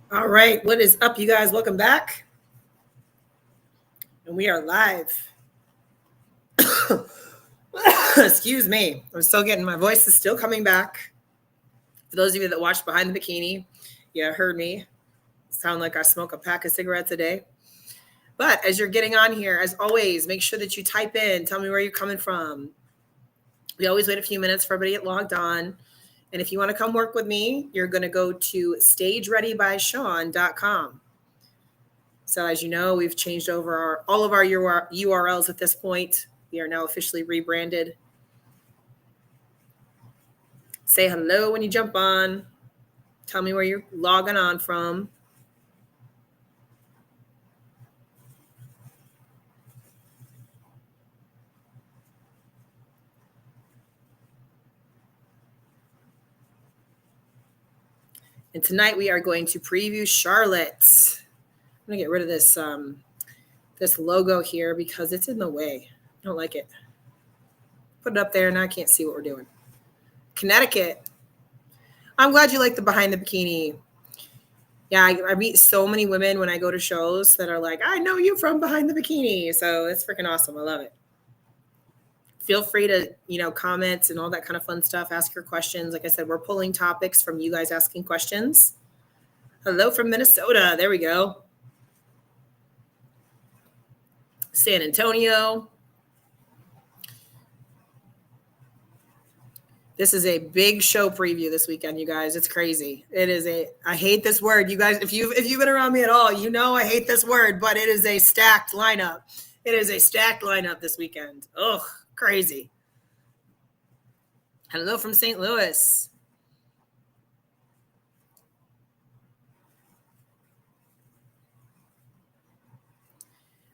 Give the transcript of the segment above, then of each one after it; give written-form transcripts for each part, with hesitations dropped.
All right, what is up, you guys? Welcome back. And we are live. Excuse me. I'm still getting my voice is still coming back. For those of you that watched Behind the Bikini, yeah, heard me. Sound like I smoke a pack of cigarettes a day. But as you're getting on here, as always, make sure that you type in, tell me where you're coming from. We always wait a few minutes for everybody to get logged on. And if you want to come work with me, you're going to go to stagereadybyshawn.com. So as you know, we've changed over all of our URLs at this point. We are now officially rebranded. Say hello when you jump on. Tell me where you're logging on from. And tonight we are going to preview Charlotte. I'm going to get rid of this logo here because it's in the way. I don't like it. Put it up there and I can't see what we're doing. Connecticut. I'm glad you like the Behind the Bikini. Yeah, I meet so many women when I go to shows that are like, I know you from Behind the Bikini. So it's freaking awesome. I love it. Feel free to, comment and all that kind of fun stuff. Ask your questions. Like I said, we're pulling topics from you guys asking questions. Hello from Minnesota. There we go. San Antonio. This is a big show preview this weekend, you guys. It's crazy. I hate this word. You guys, if you've been around me at all, you know I hate this word, but it is a stacked lineup. It is a stacked lineup this weekend. Ugh, crazy. Hello from St. Louis.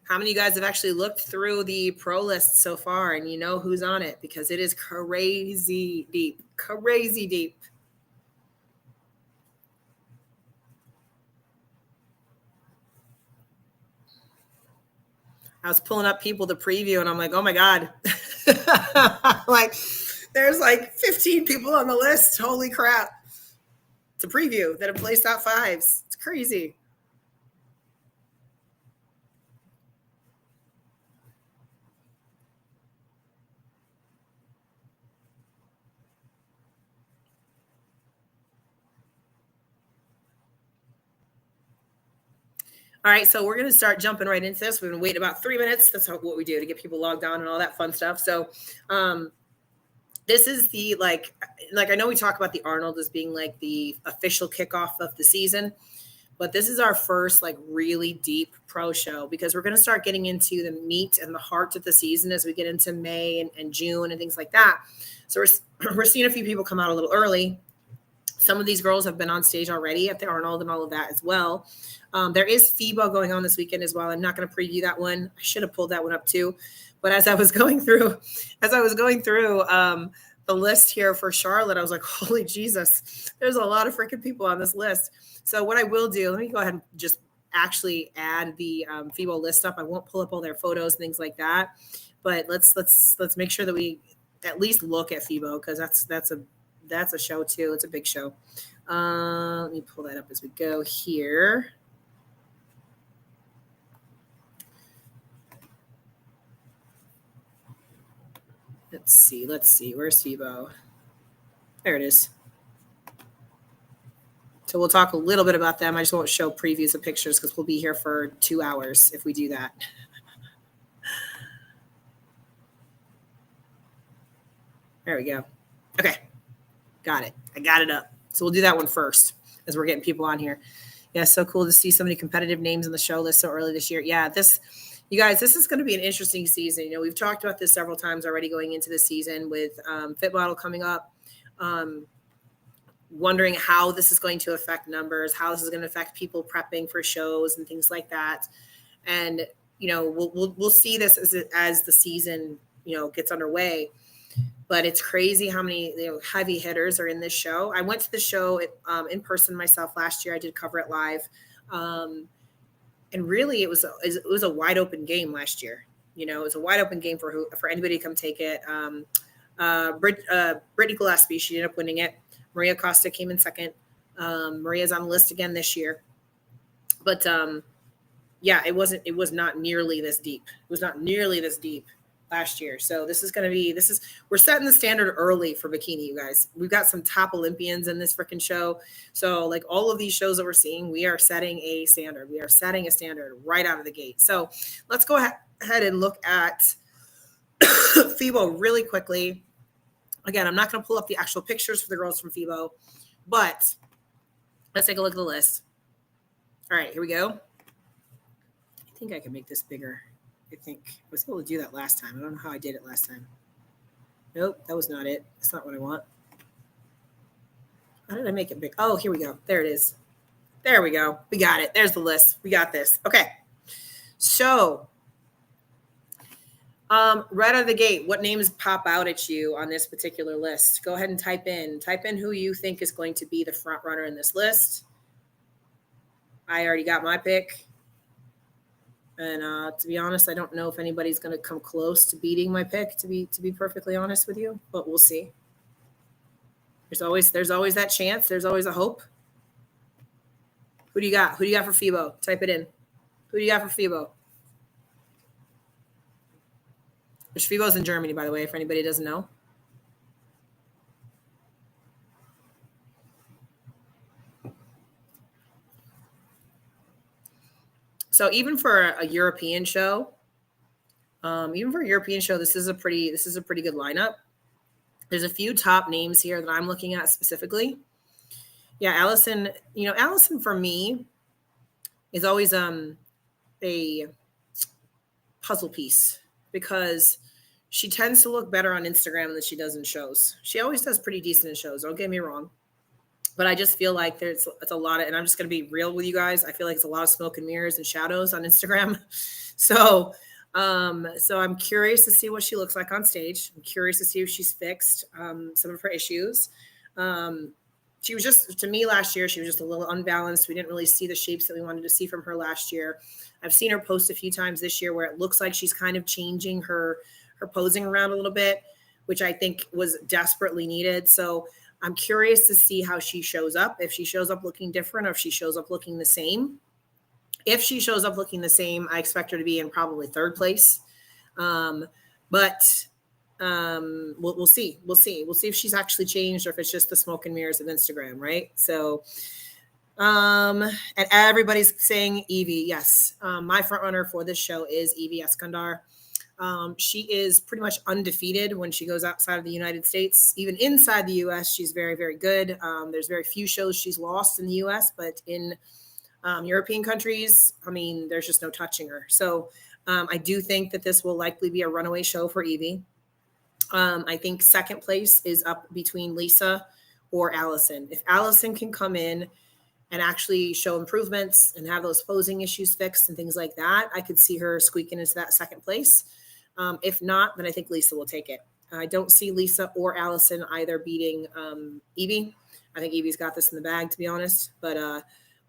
How many of you guys have actually looked through the pro list so far and you know who's on it? Because it is crazy deep. Crazy deep. I was pulling up people to preview and I'm like, oh my God. Like, there's like 15 people on the list. Holy crap. To preview that have placed out fives. It's crazy. All right, so we're going to start jumping right into this. We're going to wait about 3 minutes. That's what we do to get people logged on and all that fun stuff. So this is the, like I know we talk about the Arnold as being like the official kickoff of the season, but this is our first like really deep pro show because we're going to start getting into the meat and the heart of the season as we get into May and June and things like that. So we're seeing a few people come out a little early. Some of these girls have been on stage already at the Arnold and all of that as well. There is FIBO going on this weekend as well. I'm not going to preview that one. I should have pulled that one up too. But as I was going through the list here for Charlotte, I was like, holy Jesus, there's a lot of freaking people on this list. So what I will do, let me go ahead and just actually add the FIBO list up. I won't pull up all their photos and things like that. But let's make sure that we at least look at FIBO because that's a show too. It's a big show. Let me pull that up as we go here. Let's see. Where's FIBO? There it is. So we'll talk a little bit about them. I just won't show previews of pictures because we'll be here for 2 hours if we do that. There we go. Okay. Got it. I got it up. So we'll do that one first as we're getting people on here. Yeah, so cool to see so many competitive names on the show list so early this year. Yeah, you guys, this is going to be an interesting season. We've talked about this several times already going into the season with Fit Model coming up, wondering how this is going to affect numbers, how this is going to affect people prepping for shows and things like that. And, we'll see this as the season, gets underway. But it's crazy how many heavy hitters are in this show. I went to the show in person myself last year. I did cover it live. And really, it was a wide open game last year. It was a wide open game for anybody to come take it. Brittany Gillespie, she ended up winning it. Maria Costa came in second. Maria's on the list again this year. But yeah, it was not nearly this deep. It was not nearly this deep last year. So we're setting the standard early for bikini, you guys. We've got some top Olympians in this freaking show. So like all of these shows that we're seeing, we are setting a standard. We are setting a standard right out of the gate. So let's go ahead and look at FIBO really quickly. Again, I'm not going to pull up the actual pictures for the girls from FIBO, but let's take a look at the list. All right, here we go. I think I can make this bigger. I think I was able to do that last time. I don't know how I did it last time. Nope, that was not it. That's not what I want. How did I make it big? Oh, here we go. There it is. There we go. We got it. There's the list. We got this. Okay. So, right out of the gate, what names pop out at you on this particular list? Go ahead and type in who you think is going to be the front runner in this list. I already got my pick. And to be honest, I don't know if anybody's going to come close to beating my pick, to be perfectly honest with you, but we'll see. There's always that chance. There's always a hope. Who do you got? Who do you got for FIBO? Type it in. Who do you got for FIBO? Which FIBO's in Germany, by the way, if anybody doesn't know. So even for a European show, this is a pretty good lineup. There's a few top names here that I'm looking at specifically. Yeah, Allison, Allison for me is always a puzzle piece because she tends to look better on Instagram than she does in shows. She always does pretty decent in shows, don't get me wrong. But I just feel like it's a lot of, and I'm just going to be real with you guys. I feel like it's a lot of smoke and mirrors and shadows on Instagram. So I'm curious to see what she looks like on stage. I'm curious to see if she's fixed some of her issues. She was just, to me last year, she was just a little unbalanced. We didn't really see the shapes that we wanted to see from her last year. I've seen her post a few times this year where it looks like she's kind of changing her posing around a little bit, which I think was desperately needed. So I'm curious to see how she shows up, if she shows up looking different or if she shows up looking the same. If she shows up looking the same, I expect her to be in probably third place. But we'll see. We'll see if she's actually changed or if it's just the smoke and mirrors of Instagram, right? So, and everybody's saying Evie. Yes. My front runner for this show is Evie Eskandar. She is pretty much undefeated when she goes outside of the United States. Even inside the U.S., she's very, very good. There's very few shows she's lost in the U.S., but in European countries, I mean, there's just no touching her. So I do think that this will likely be a runaway show for Evie. I think second place is up between Lisa or Allison. If Allison can come in and actually show improvements and have those posing issues fixed and things like that, I could see her squeaking into that second place. If not, then I think Lisa will take it. I don't see Lisa or Allison either beating Evie. I think Evie's got this in the bag, to be honest. But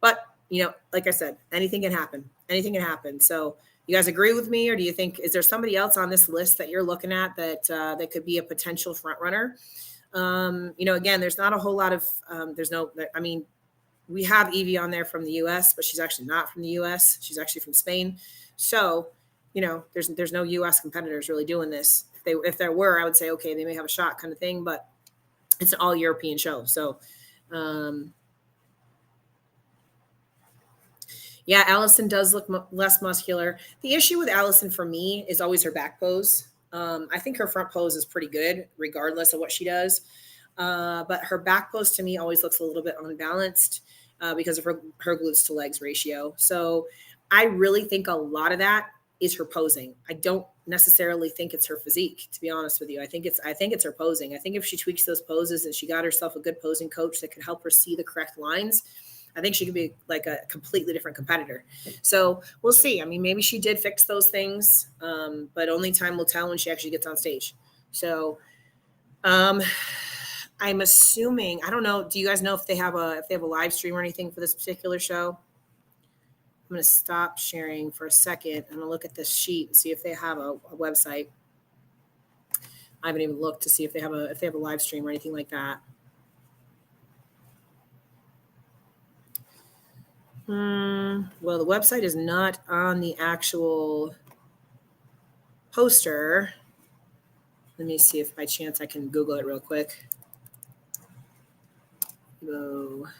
like I said, anything can happen. Anything can happen. So you guys agree with me, or do you think, is there somebody else on this list that you're looking at that could be a potential front runner? Again, there's not a whole lot of, we have Evie on there from the U.S., but she's actually not from the U.S. She's actually from Spain. So, there's no U.S. competitors really doing this. If there were, I would say, okay, they may have a shot kind of thing, but it's an all European show. So, yeah, Allison does look less muscular. The issue with Allison for me is always her back pose. I think her front pose is pretty good, regardless of what she does. But her back pose to me always looks a little bit unbalanced because of her glutes to legs ratio. So I really think a lot of that is her posing. I don't necessarily think it's her physique, to be honest with you. I think it's her posing. I think if she tweaks those poses and she got herself a good posing coach that could help her see the correct lines, I think she could be like a completely different competitor. So we'll see. I mean, maybe she did fix those things, but only time will tell when she actually gets on stage. So I'm assuming, I don't know. Do you guys know if they have a live stream or anything for this particular show? I'm going to stop sharing for a second. I'm going to look at this sheet and see if they have a website. I haven't even looked to see if they have a live stream or anything like that. Well, the website is not on the actual poster. Let me see if by chance I can Google it real quick. FIBO.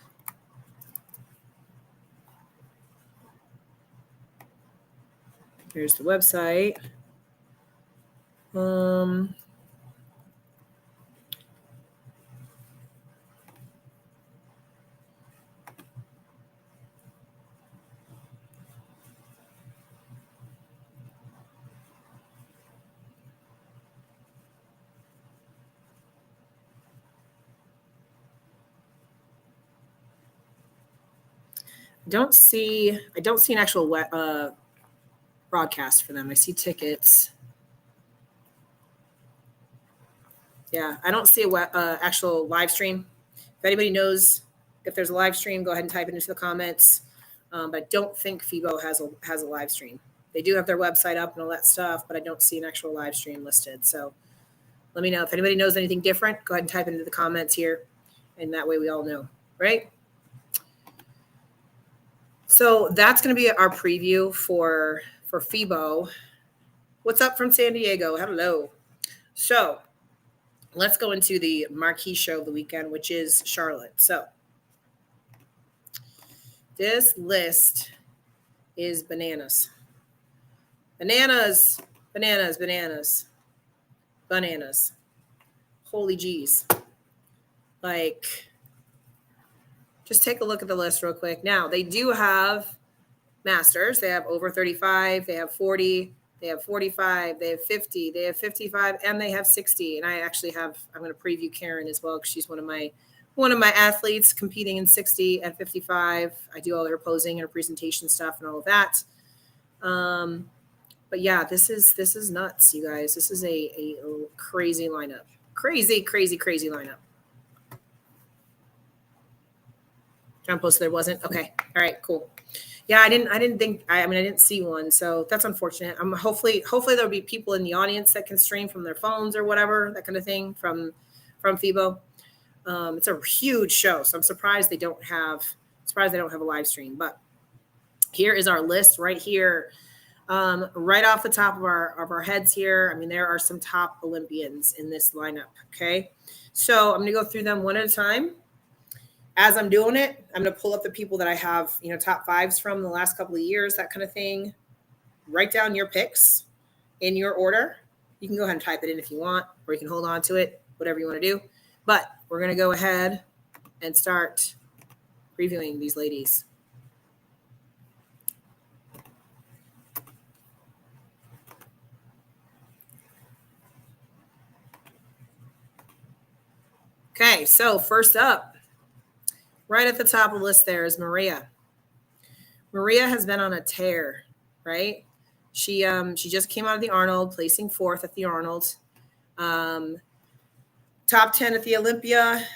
Here's the website. I don't see an actual broadcast for them. I see tickets. Yeah, I don't see a actual live stream. If anybody knows if there's a live stream, go ahead and type it into the comments. But I don't think FIBO has a live stream. They do have their website up and all that stuff, but I don't see an actual live stream listed. So let me know if anybody knows anything different. Go ahead and type it into the comments here, and that way we all know, right? So that's going to be our preview for FIBO. What's up from San Diego? Hello. So let's go into the marquee show of the weekend, which is Charlotte. So this list is bananas. Bananas, bananas, bananas, bananas. Holy geez. Like, just take a look at the list real quick. Now, they do have masters. They have over 35, they have 40, they have 45, they have 50, they have 55, and they have 60. And I actually have, I'm going to preview Karen as well because she's one of my athletes competing in 60 and 55. I do all her posing and her presentation stuff and all of that. But yeah, this is nuts, you guys. This is a crazy lineup. Crazy, crazy, crazy lineup. John posted there wasn't. Okay. All right, cool. Yeah, I didn't see one, so that's unfortunate. Hopefully there'll be people in the audience that can stream from their phones or whatever, that kind of thing from FIBO. It's a huge show, so I'm surprised they don't have a live stream. But here is our list right here, right off the top of our heads here. I mean, there are some top Olympians in this lineup. Okay, so I'm going to go through them one at a time. As I'm doing it, I'm going to pull up the people that I have, top fives from the last couple of years, that kind of thing. Write down your picks in your order. You can go ahead and type it in if you want, or you can hold on to it, whatever you want to do. But we're going to go ahead and start previewing these ladies. Okay, so first up, right at the top of the list there is Maria. Maria has been on a tear, right? She just came out of the Arnold, placing 4th at the Arnold. Top 10 at the Olympia.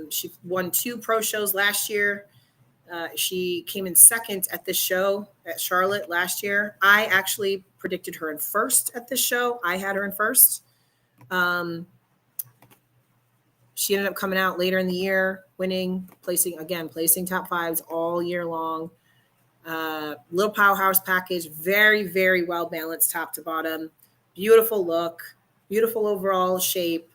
She won 2 pro shows last year. She came in 2nd at this show at Charlotte last year. I actually predicted her in 1st at this show. I had her in 1st. She ended up coming out later in the year, winning, placing top 5s all year long. Little powerhouse package, very, very well balanced top to bottom. Beautiful look, beautiful overall shape.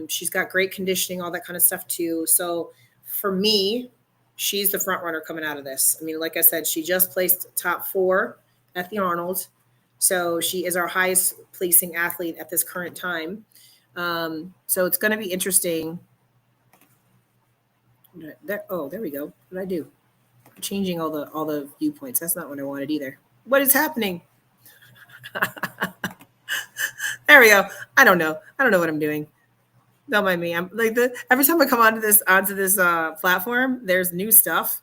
She's got great conditioning, all that kind of stuff too. So for me, she's the front runner coming out of this. I mean, like I said, she just placed top 4 at the Arnold. So she is our highest placing athlete at this current time. So it's going to be interesting. There we go. What did I do? I'm changing all the viewpoints. That's not what I wanted either. What is happening? There we go. I don't know what I'm doing. Don't mind me. I'm like every time I come onto this platform, there's new stuff,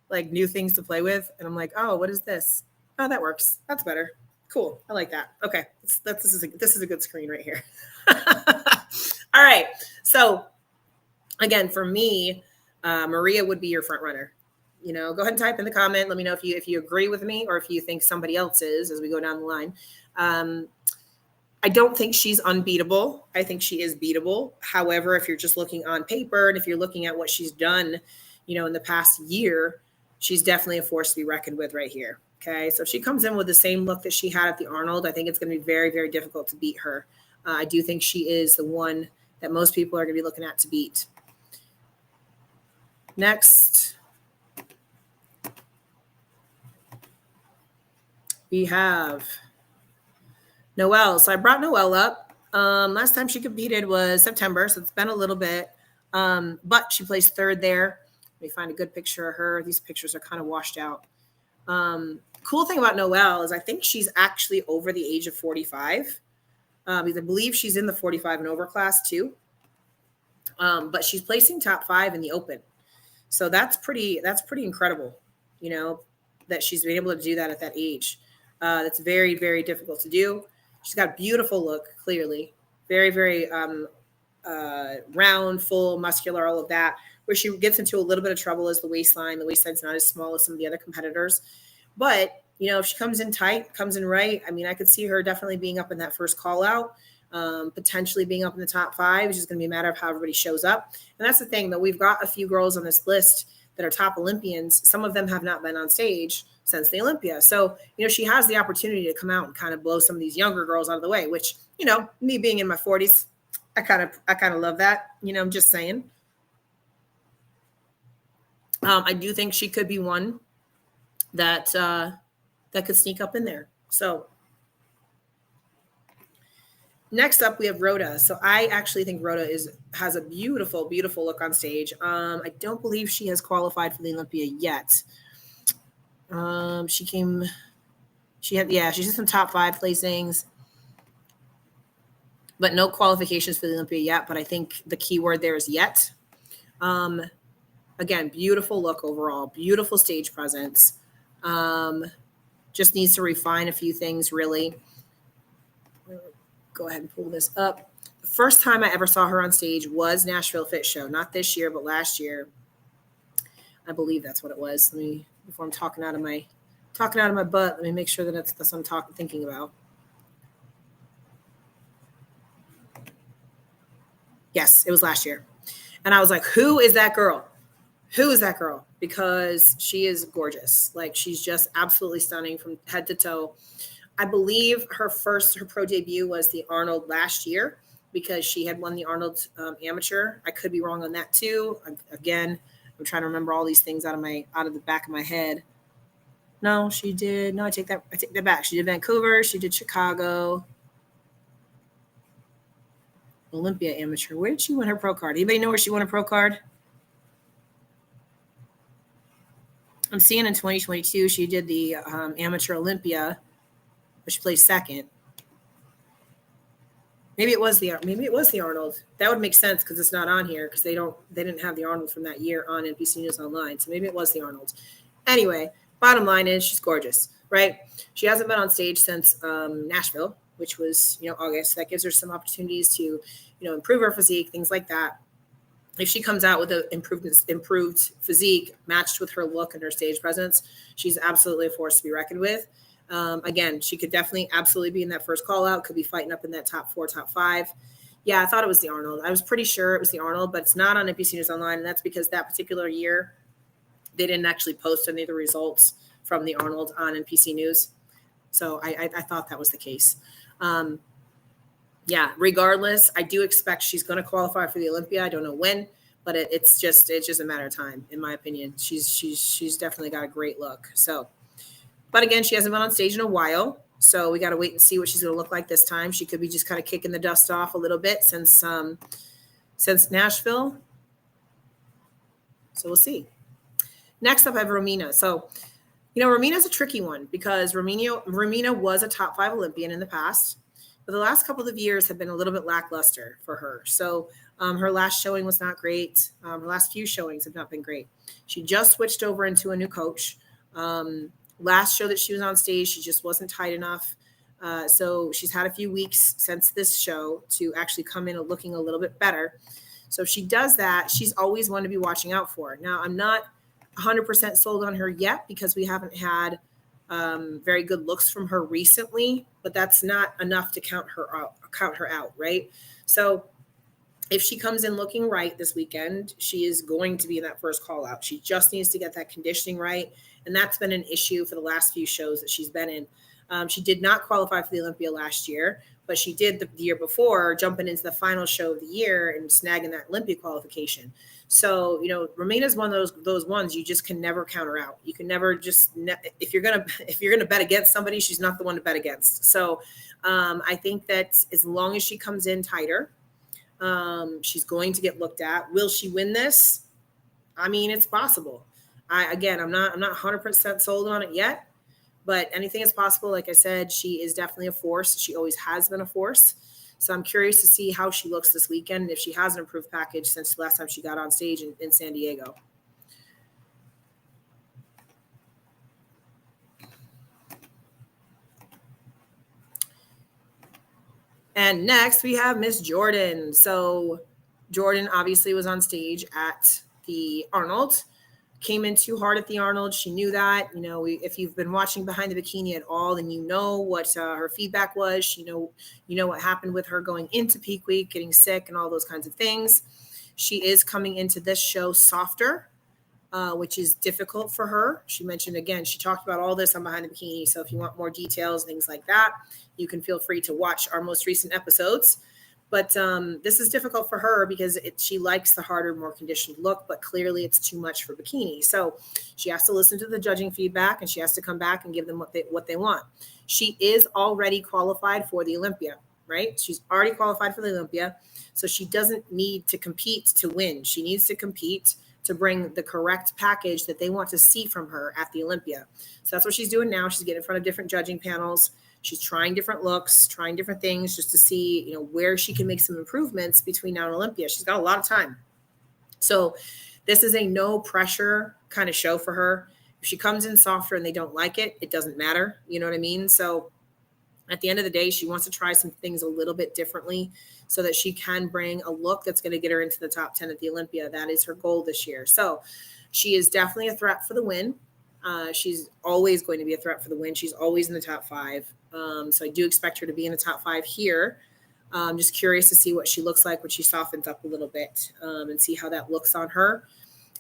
like new things to play with, and I'm like, oh, what is this? Oh, that works. That's better. Cool. I like that. Okay, this is a good screen right here. All right. So again, for me, Maria would be your front runner. Go ahead and type in the comment. Let me know if you agree with me or if you think somebody else is as we go down the line. I don't think she's unbeatable. I think she is beatable. However, if you're just looking on paper and if you're looking at what she's done, in the past year, she's definitely a force to be reckoned with right here. Okay, so if she comes in with the same look that she had at the Arnold, I think it's going to be very, very difficult to beat her. I do think she is the one that most people are going to be looking at to beat. Next, we have Noelle. So I brought Noelle up. Last time she competed was September, so it's been a little bit. But she placed third there. Let me find a good picture of her. These pictures are kind of washed out. Cool thing about Noelle is I think she's actually over the age of 45. Because I believe she's in the 45 and over class too. But she's placing top 5 in the open. So that's pretty incredible, you know, that she's been able to do that at that age. That's very, very difficult to do. She's got a beautiful look, clearly. Very, very round, full, muscular, all of that. Where she gets into a little bit of trouble is the waistline. The waistline's not as small as some of the other competitors. But, you know, if she comes in tight, comes in right, I mean, I could see her definitely being up in that first call out, potentially being up in the top 5. It's just going to be a matter of how everybody shows up. And that's the thing, though. We've got a few girls on this list that are top Olympians. Some of them have not been on stage since the Olympia. So, you know, she has the opportunity to come out and kind of blow some of these younger girls out of the way, which, you know, me being in my 40s, I kind of love that. You know, I'm just saying. I do think she could be one that could sneak up in there. So next up, we have Rhoda. So I actually think Rhoda has a beautiful, beautiful look on stage. I don't believe she has qualified for the Olympia yet. She's in some top 5 placings, but no qualifications for the Olympia yet. But I think the key word there is yet. Again, beautiful look overall, beautiful stage presence. Just needs to refine a few things, really. Go ahead and pull this up. The first time I ever saw her on stage was Nashville Fit Show, not this year, but last year. I believe that's what it was. Before I'm talking out of my butt, let me make sure that that's what I'm thinking about. Yes, it was last year. And I was like, who is that girl? Who is that girl? Because she is gorgeous. Like, she's just absolutely stunning from head to toe. I believe her pro debut was the Arnold last year because she had won the Arnold amateur. I could be wrong on that too. Again, I'm trying to remember all these things out of the back of my head. No, she did. No, I take that back. She did Vancouver. She did Chicago. Olympia amateur. Where did she win her pro card? Anybody know where she won her pro card? I'm seeing in 2022 she did the amateur Olympia, but she placed second. Maybe it was the Arnold. That would make sense because it's not on here because they didn't have the Arnold from that year on NBC News Online. So maybe it was the Arnold. Anyway, bottom line is she's gorgeous, right? She hasn't been on stage since Nashville, which was, you know, August. That gives her some opportunities to, you know, improve her physique, things like that. If she comes out with an improved physique matched with her look and her stage presence, she's absolutely a force to be reckoned with. Again, she could definitely absolutely be in that first call out, could be fighting up in that top 4, top 5. Yeah, I thought it was the Arnold. I was pretty sure it was the Arnold, but it's not on NBC News Online. And that's because that particular year, they didn't actually post any of the results from the Arnold on NBC News. So I thought that was the case. Yeah, regardless, I do expect she's going to qualify for the Olympia. I don't know when, but it's just a matter of time, in my opinion. She's definitely got a great look. So, but again, she hasn't been on stage in a while, so we got to wait and see what she's going to look like this time. She could be just kind of kicking the dust off a little bit since Nashville. So we'll see. Next up, I have Romina. So, you know, Romina's a tricky one because Romina was a top 5 Olympian in the past. But the last couple of years have been a little bit lackluster for her. So her last showing was not great. Her last few showings have not been great. She just switched over into a new coach. Last show that she was on stage, she just wasn't tight enough. So she's had a few weeks since this show to actually come in looking a little bit better. So if she does that, she's always one to be watching out for. Now, I'm not 100% sold on her yet because we haven't had very good looks from her recently, but that's not enough to count her out, right? So if she comes in looking right this weekend, she is going to be in that first call out. She just needs to get that conditioning right. And that's been an issue for the last few shows that she's been in. She did not qualify for the Olympia last year, but she did the year before, jumping into the final show of the year and snagging that Olympia qualification. So, Romina's one of those ones you just can never counter out. You can never if you're gonna bet against somebody, she's not the one to bet against. So I think that as long as she comes in tighter, she's going to get looked at. Will she win this? I mean, it's possible. I'm not 100% sold on it yet, but anything is possible. Like I said, she is definitely a force. She always has been a force. So I'm curious to see how she looks this weekend, if she has an improved package since the last time she got on stage in San Diego. And next we have Miss Jordan. So Jordan obviously was on stage at the Arnold, came in too hard at the Arnold. She knew that. If you've been watching Behind the Bikini at all, then you know what her feedback was. You know what happened with her going into peak week, getting sick and all those kinds of things. She is coming into this show softer, which is difficult for her. She mentioned, again, she talked about all this on Behind the Bikini. So if you want more details, things like that, you can feel free to watch our most recent episodes. But this is difficult for her because she likes the harder, more conditioned look, but clearly it's too much for bikini. So she has to listen to the judging feedback, and she has to come back and give them what they want. She is already qualified for the Olympia, right? She's already qualified for the Olympia. So she doesn't need to compete to win. She needs to compete to bring the correct package that they want to see from her at the Olympia. So that's what she's doing now. She's getting in front of different judging panels. She's trying different looks, trying different things just to see, where she can make some improvements between now and Olympia. She's got a lot of time. So this is a no pressure kind of show for her. If she comes in softer and they don't like it, it doesn't matter. You know what I mean? So at the end of the day, she wants to try some things a little bit differently so that she can bring a look that's going to get her into the top 10 at the Olympia. That is her goal this year. So she is definitely a threat for the win. She's always going to be a threat for the win. She's always in the top 5. So I do expect her to be in the top 5 here. I'm just curious to see what she looks like when she softens up a little bit, and see how that looks on her.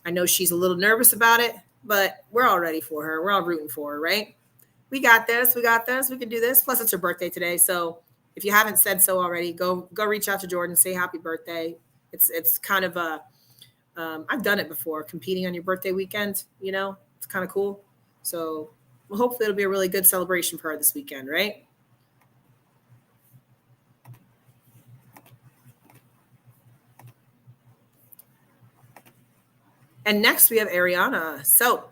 I know she's a little nervous about it, but we're all ready for her. We're all rooting for her, right? We got this. We can do this. Plus, it's her birthday today. So if you haven't said so already, go reach out to Jordan, say happy birthday. It's kind of I've done it before, competing on your birthday weekend, it's kind of cool. So hopefully it'll be a really good celebration for her this weekend, right? And next we have Ariana. So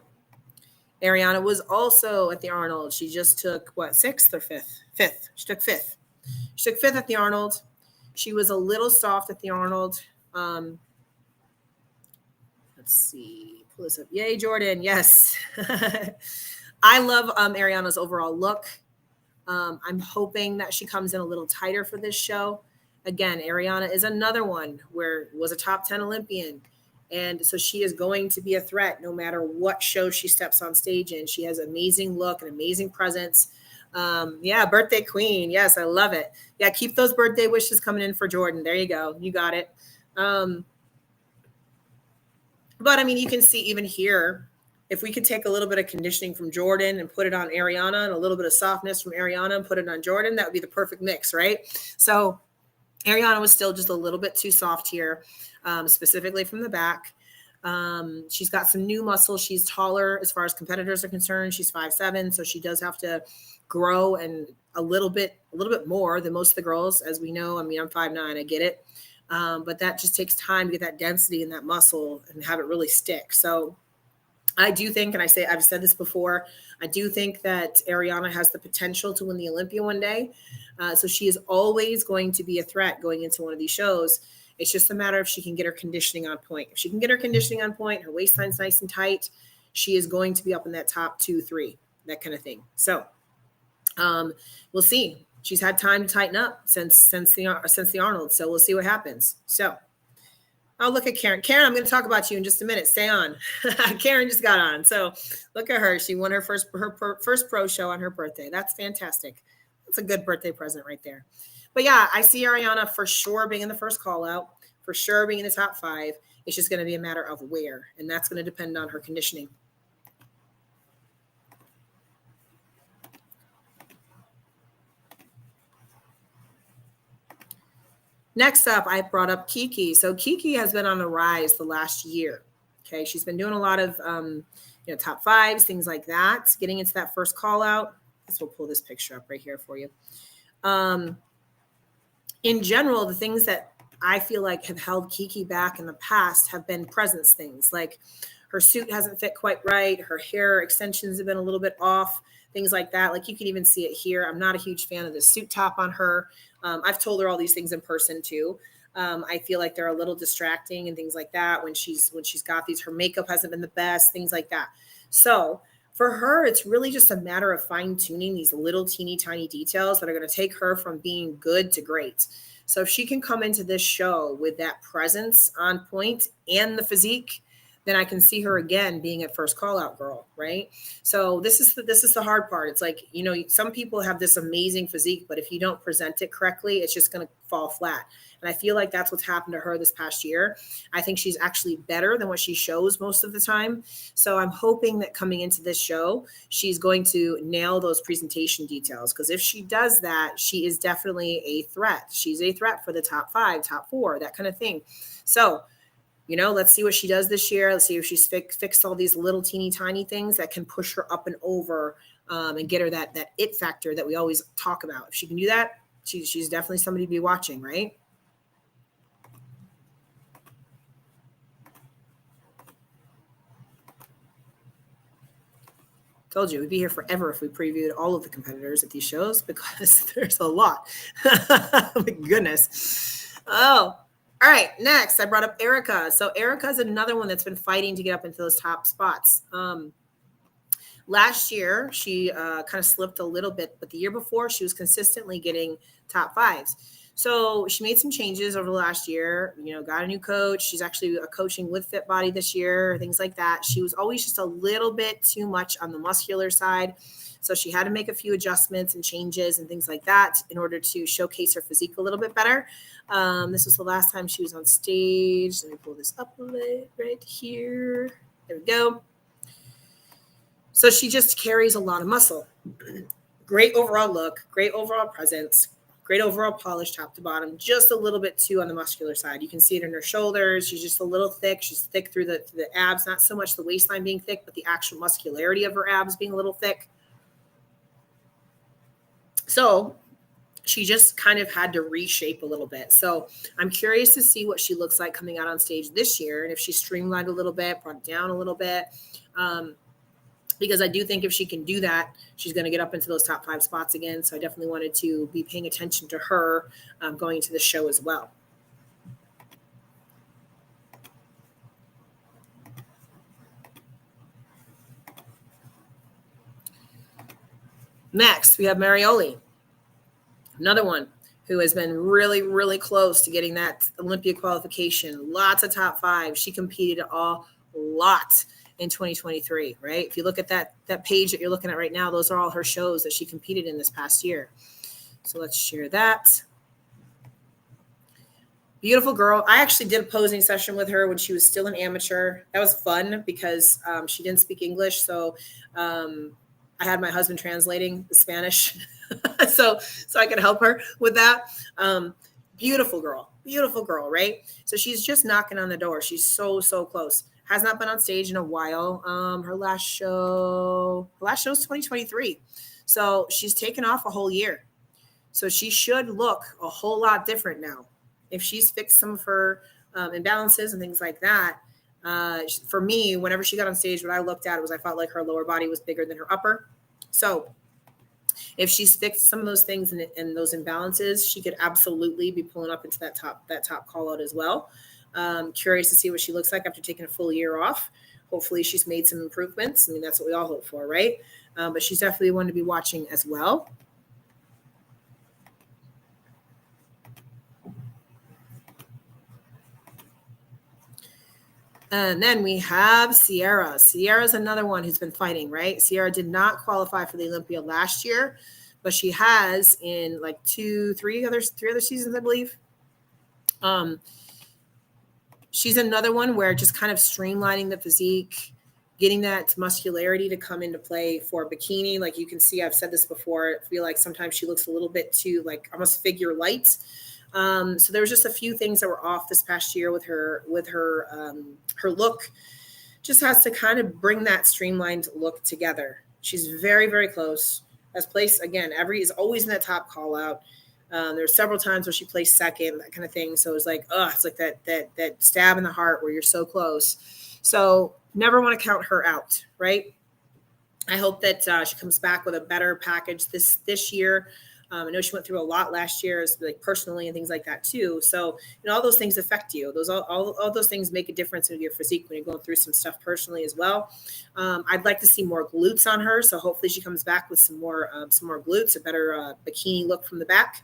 Ariana was also at the Arnold. She just took 6th or 5th? 5th. She took 5th. She took 5th at the Arnold. She was a little soft at the Arnold. Let's see. Pull this up. Yay, Jordan. Yes. I love Ariana's overall look. I'm hoping that she comes in a little tighter for this show. Again, Ariana is another one where was a top 10 Olympian. And so she is going to be a threat no matter what show she steps on stage in. She has an amazing look, an amazing presence. Birthday queen. Yes, I love it. Yeah, keep those birthday wishes coming in for Jordan. There you go. You got it. But I mean, you can see even here, if we could take a little bit of conditioning from Jordan and put it on Ariana and a little bit of softness from Ariana and put it on Jordan, that would be the perfect mix, right? So Ariana was still just a little bit too soft here, specifically from the back. She's got some new muscle. She's taller as far as competitors are concerned. She's 5'7", so she does have to grow and a little bit more than most of the girls, as we know. I mean, I'm 5'9", I get it. But that just takes time to get that density and that muscle and have it really stick. So I do think, and I've said this before, I do think that Ariana has the potential to win the Olympia one day. So she is always going to be a threat going into one of these shows. It's just a matter if she can get her conditioning on point. If she can get her conditioning on point, her waistline's nice and tight, she is going to be up in that top 2, 3, that kind of thing. So we'll see. She's had time to tighten up since the Arnold. So we'll see what happens. So I'll look at Karen. Karen, I'm going to talk about you in just a minute. Stay on. Karen just got on. So look at her. She won her first pro show on her birthday. That's fantastic. That's a good birthday present right there. But yeah, I see Ariana for sure being in the first call out. for sure being in the top 5. It's just going to be a matter of where, and that's going to depend on her conditioning. Next up, I brought up Kiki. So Kiki has been on the rise the last year. Okay, she's been doing a lot of top 5s, things like that, getting into that first call out. We'll pull this picture up right here for you. In general, the things that I feel like have held Kiki back in the past have been presence things, like her suit hasn't fit quite right, her hair extensions have been a little bit off, things like that. Like you can even see it here. I'm not a huge fan of the suit top on her. I've told her all these things in person too. I feel like they're a little distracting and things like that when she's got these. Her makeup hasn't been the best, things like that. So for her, it's really just a matter of fine tuning these little teeny tiny details that are going to take her from being good to great. So if she can come into this show with that presence on point and the physique, then I can see her again being a first call out girl, right? So this is the hard part. It's like, some people have this amazing physique, but if you don't present it correctly, it's just going to fall flat. And I feel like that's what's happened to her this past year. I think she's actually better than what she shows most of the time. So I'm hoping that coming into this show, she's going to nail those presentation details. Because if she does that, she is definitely a threat. She's a threat for the top 5, top 4, that kind of thing. So let's see what she does this year. Let's see if she's fixed all these little teeny tiny things that can push her up and over and get her that it factor that we always talk about. If she can do that, she's definitely somebody to be watching, right? Told you we'd be here forever if we previewed all of the competitors at these shows because there's a lot. My goodness. Oh. All right, next I brought up Erica. So Erica is another one that's been fighting to get up into those top spots. Last year, she kind of slipped a little bit, but the year before, she was consistently getting top 5s. So she made some changes over the last year, got a new coach. She's actually coaching with Fit Body this year, things like that. She was always just a little bit too much on the muscular side. So she had to make a few adjustments and changes and things like that in order to showcase her physique a little bit better. This was the last time she was on stage. Let me pull this up a little right here. There we go. So she just carries a lot of muscle. Great overall look, great overall presence, great overall polish top to bottom, just a little bit too on the muscular side. You can see it in her shoulders. She's just a little thick. She's thick through the abs, not so much the waistline being thick, but the actual muscularity of her abs being a little thick. So she just kind of had to reshape a little bit. So I'm curious to see what she looks like coming out on stage this year. And if she streamlined a little bit, brought it down a little bit, because I do think if she can do that, she's going to get up into those top 5 spots again. So I definitely wanted to be paying attention to her going into the show as well. Next, we have Marioli, another one who has been really, really close to getting that Olympia qualification. Lots of top 5. She competed a lot in 2023, right? If you look at that page that you're looking at right now, those are all her shows that she competed in this past year. So let's share that. Beautiful girl. I actually did a posing session with her when she was still an amateur. That was fun because she didn't speak English. So I had my husband translating the Spanish so I could help her with that. Beautiful girl, right? So she's just knocking on the door. She's so close. Has not been on stage in a while. Her last show is 2023. So she's taken off a whole year. So she should look a whole lot different now. If she's fixed some of her imbalances and things like that, for me, whenever she got on stage, what I looked at was I felt like her lower body was bigger than her upper. So if she's fixed some of those things and those imbalances, she could absolutely be pulling up into that top call out as well. Curious to see what she looks like after taking a full year off. Hopefully she's made some improvements. I mean, that's what we all hope for, right? But she's definitely one to be watching as well. And then we have Sierra. Sierra's another one who's been fighting, right? Sierra did not qualify for the Olympia last year, but she has in like three other seasons, I believe. she's another one where just kind of streamlining the physique, getting that muscularity to come into play for bikini. Like you can see, I've said this before, I feel like sometimes she looks a little bit too like almost figure light. So there was just a few things that were off this past year with her her look. Just has to kind of bring that streamlined look together. She's very, very close. Has placed again, is always in that top call out. There's several times where she placed second, that kind of thing. So it's like, it's like that stab in the heart where you're so close. So never want to count her out, right? I hope that she comes back with a better package this year. I know she went through a lot last year, like personally and things like that too. So, all those things affect you. All those things make a difference in your physique when you're going through some stuff personally as well. I'd like to see more glutes on her. So hopefully she comes back with some more glutes, a better bikini look from the back.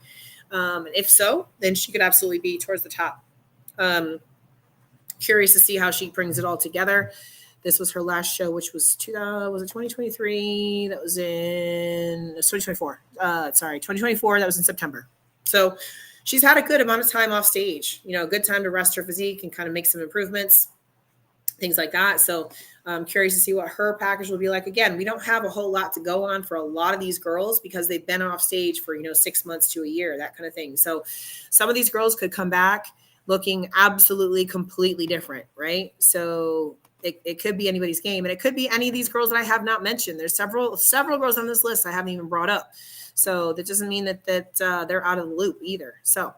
And if so, then she could absolutely be towards the top. Curious to see how she brings it all together. This was her last show, which was 2023? That was in 2024. 2024. That was in September. So she's had a good amount of time off stage. A good time to rest her physique and kind of make some improvements, things like that. So I'm curious to see what her package will be like. Again, we don't have a whole lot to go on for a lot of these girls because they've been off stage for 6 months to a year, that kind of thing. So some of these girls could come back looking absolutely completely different, right? So it could be anybody's game, and it could be any of these girls that I have not mentioned. There's several girls on this list I haven't even brought up. So that doesn't mean that they're out of the loop either. So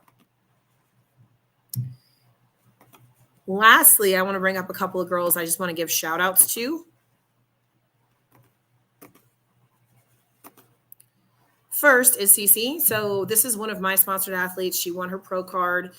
lastly, I want to bring up a couple of girls I just want to give shout outs to. First is Cece. So this is one of my sponsored athletes. She won her pro card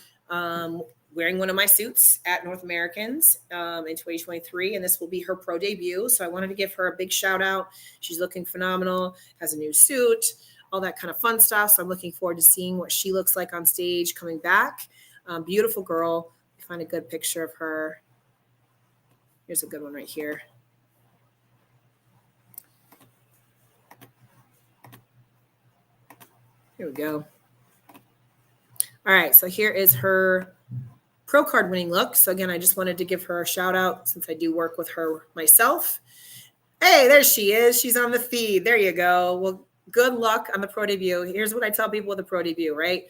wearing one of my suits at North Americans in 2023, and this will be her pro debut. So I wanted to give her a big shout out. She's looking phenomenal, has a new suit, all that kind of fun stuff. So I'm looking forward to seeing what she looks like on stage coming back. Beautiful girl. Find a good picture of her. Here's a good one right here. Here we go. All right, so here is her pro card winning look. So again, I just wanted to give her a shout out since I do work with her myself. Hey, there she is. She's on the feed. There you go. Well, good luck on the pro debut. Here's what I tell people with the pro debut, right?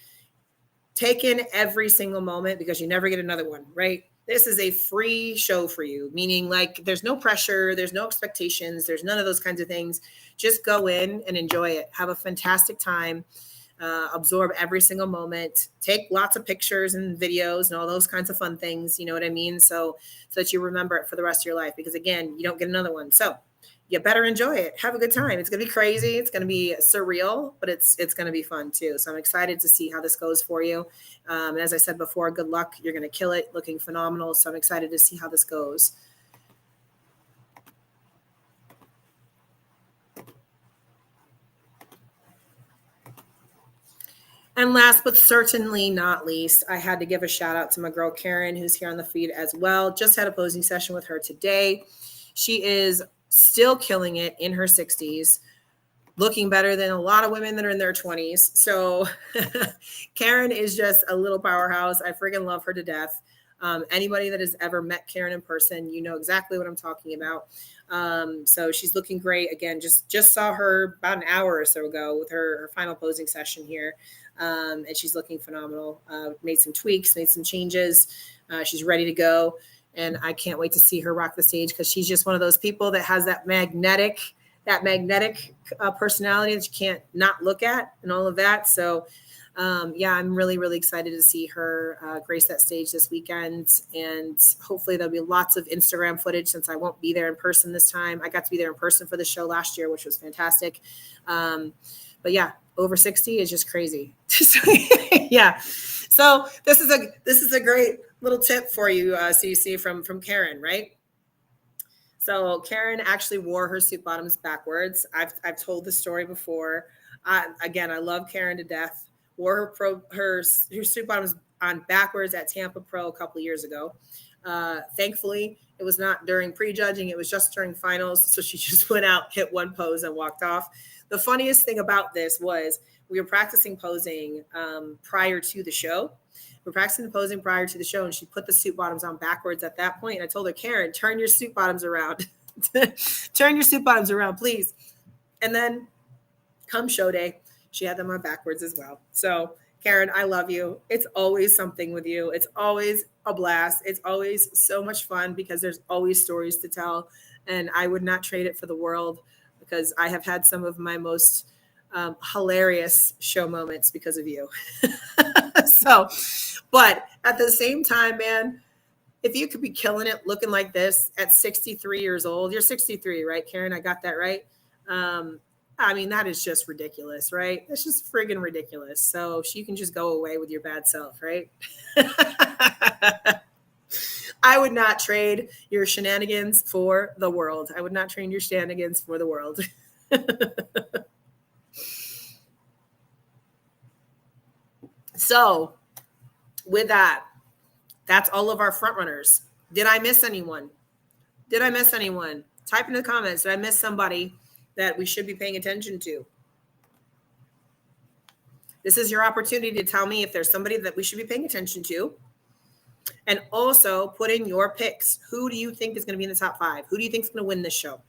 Take in every single moment because you never get another one, right? This is a free show for you, meaning like there's no pressure, there's no expectations, there's none of those kinds of things. Just go in and enjoy it. Have a fantastic time. Absorb every single moment, take lots of pictures and videos and all those kinds of fun things. You know what I mean? So that you remember it for the rest of your life, because again, you don't get another one. So you better enjoy it. Have a good time. It's going to be crazy. It's going to be surreal, but it's going to be fun too. So I'm excited to see how this goes for you. And as I said before, good luck. You're going to kill it, looking phenomenal. So I'm excited to see how this goes. And last but certainly not least, I had to give a shout out to my girl Karen, who's here on the feed as well. Just had a posing session with her today. She is still killing it in her 60s, looking better than a lot of women that are in their 20s. So Karen is just a little powerhouse. I freaking love her to death. Anybody that has ever met Karen in person, you know exactly what I'm talking about. So she's looking great. Again, just saw her about an hour or so ago with her final posing session here. And she's looking phenomenal. Made some tweaks, made some changes. She's ready to go. And I can't wait to see her rock the stage because she's just one of those people that has that magnetic personality that you can't not look at and all of that. So I'm really, really excited to see her grace that stage this weekend. And hopefully there'll be lots of Instagram footage since I won't be there in person this time. I got to be there in person for the show last year, which was fantastic. But yeah, over 60 is just crazy. Yeah. So this is a great little tip for you, CC, from Karen, right? So Karen actually wore her suit bottoms backwards. I've told the story before. Again, I love Karen to death. Wore her suit bottoms on backwards at Tampa Pro a couple of years ago. Thankfully, it was not during prejudging. It was just during finals. So she just went out, hit one pose, and walked off. The funniest thing about this was we were practicing posing prior to the show. We're practicing the posing prior to the show, and she put the suit bottoms on backwards at that point. And I told her, Karen, turn your suit bottoms around. Turn your suit bottoms around, please. And then come show day, she had them on backwards as well. So Karen, I love you. It's always something with you. It's always a blast. It's always so much fun because there's always stories to tell. And I would not trade it for the world because I have had some of my most hilarious show moments because of you. So, but at the same time, man, if you could be killing it looking like this at 63 years old, you're 63, right, Karen? I got that right. I mean, that is just ridiculous, right? That's just friggin' ridiculous. So she can just go away with your bad self, right? I would not trade your shenanigans for the world. I would not trade your shenanigans for the world. So with that, that's all of our front runners. Did I miss anyone? Did I miss anyone? Type in the comments. Did I miss somebody that we should be paying attention to? This is your opportunity to tell me if there's somebody that we should be paying attention to. And also put in your picks. Who do you think is going to be in the top 5? Who do you think is going to win this show?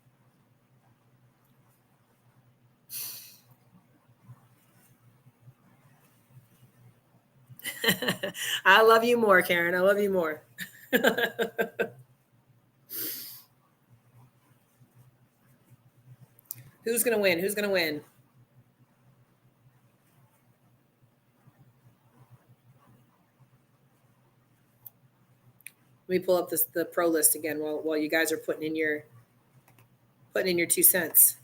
I love you more, Karen. I love you more. Who's going to win? Who's going to win? Let me pull up the pro list again while you guys are putting in your 2 cents.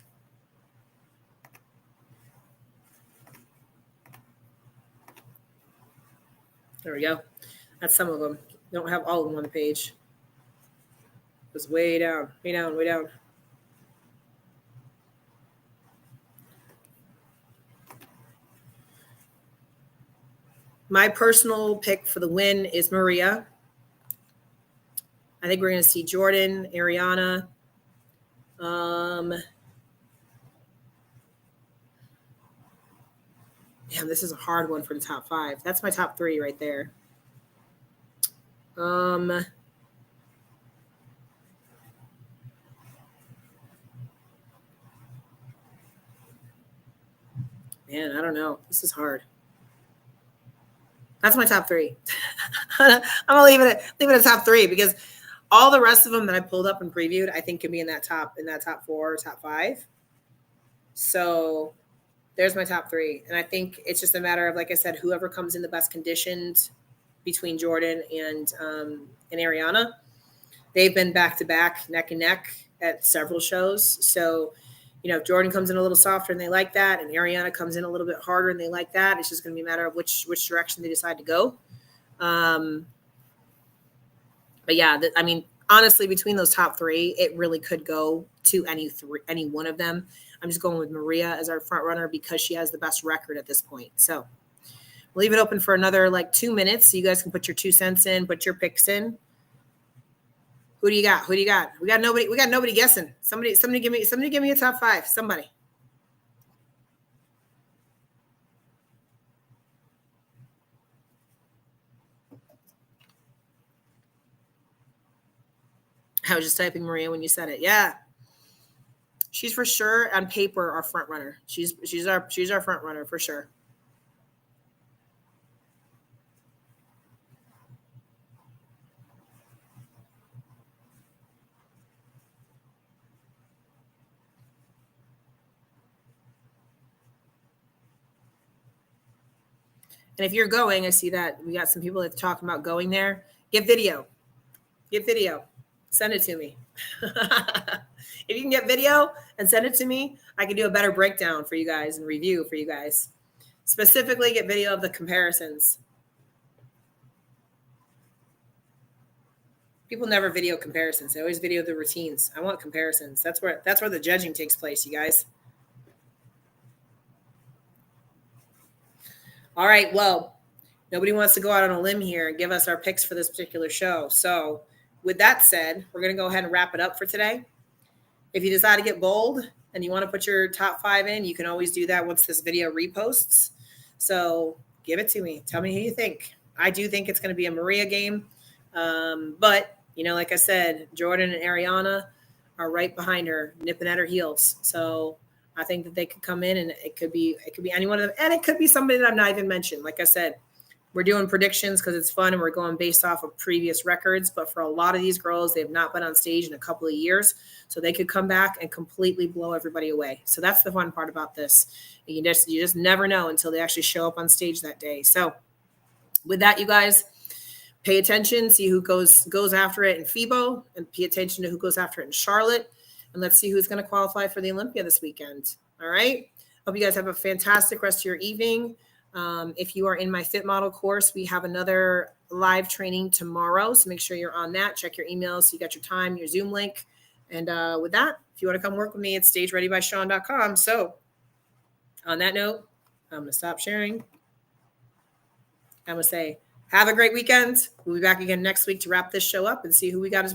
There we go. That's some of them. Don't have all of them on the page. It was way down, way down, way down. My personal pick for the win is Maria. I think we're going to see Jordan, Ariana. Damn, this is a hard one for the top 5. That's my top 3 right there. Man, I don't know. This is hard. That's my top 3. I'm gonna leave it at top 3 because all the rest of them that I pulled up and previewed, I think can be in that top 4 or top 5. So there's my top 3. And I think it's just a matter of, like I said, whoever comes in the best conditioned between Jordan and Ariana. They've been back to back, neck and neck at several shows. So, you know, if Jordan comes in a little softer and they like that, and Ariana comes in a little bit harder and they like that, it's just going to be a matter of which direction they decide to go. But yeah, I mean, honestly, between those top 3, it really could go to any one of them. I'm just going with Maria as our front runner because she has the best record at this point. So we'll leave it open for another 2 minutes so you guys can put your 2 cents in, put your picks in. Who do you got? Who do you got? We got nobody guessing. Somebody give me a top 5. Somebody. I was just typing Maria when you said it. Yeah. She's for sure on paper our front runner. She's our front runner for sure. And if you're going, I see that we got some people that are talking about going there. Get video. Send it to me. If you can get video and send it to me, I can do a better breakdown for you guys and review for you guys. Specifically, get video of the comparisons. People never video comparisons. They always video the routines. I want comparisons. That's where the judging takes place, you guys. All right. Well, nobody wants to go out on a limb here and give us our picks for this particular show. So with that said, we're going to go ahead and wrap it up for today. If you decide to get bold and you want to put your top 5 in, you can always do that once this video reposts. So give it to me. Tell me who you think. I do think it's going to be a Maria game. But, like I said, Jordan and Ariana are right behind her, nipping at her heels. So I think that they could come in, and it could be any one of them. And it could be somebody that I've not even mentioned. Like I said, we're doing predictions because it's fun and we're going based off of previous records. But for a lot of these girls, they have not been on stage in a couple of years. So they could come back and completely blow everybody away. So that's the fun part about this. You just never know until they actually show up on stage that day. So with that, you guys, pay attention, see who goes after it in FIBO, and pay attention to who goes after it in Charlotte. And let's see who's going to qualify for the Olympia this weekend. All right. Hope you guys have a fantastic rest of your evening. If you are in my Fit Model course, we have another live training tomorrow. So make sure you're on that. Check your emails so you got your time, your Zoom link. And with that, if you want to come work with me, it's stagereadybyshawn.com. So on that note, I'm going to stop sharing. I'm going to say, have a great weekend. We'll be back again next week to wrap this show up and see who we got as well.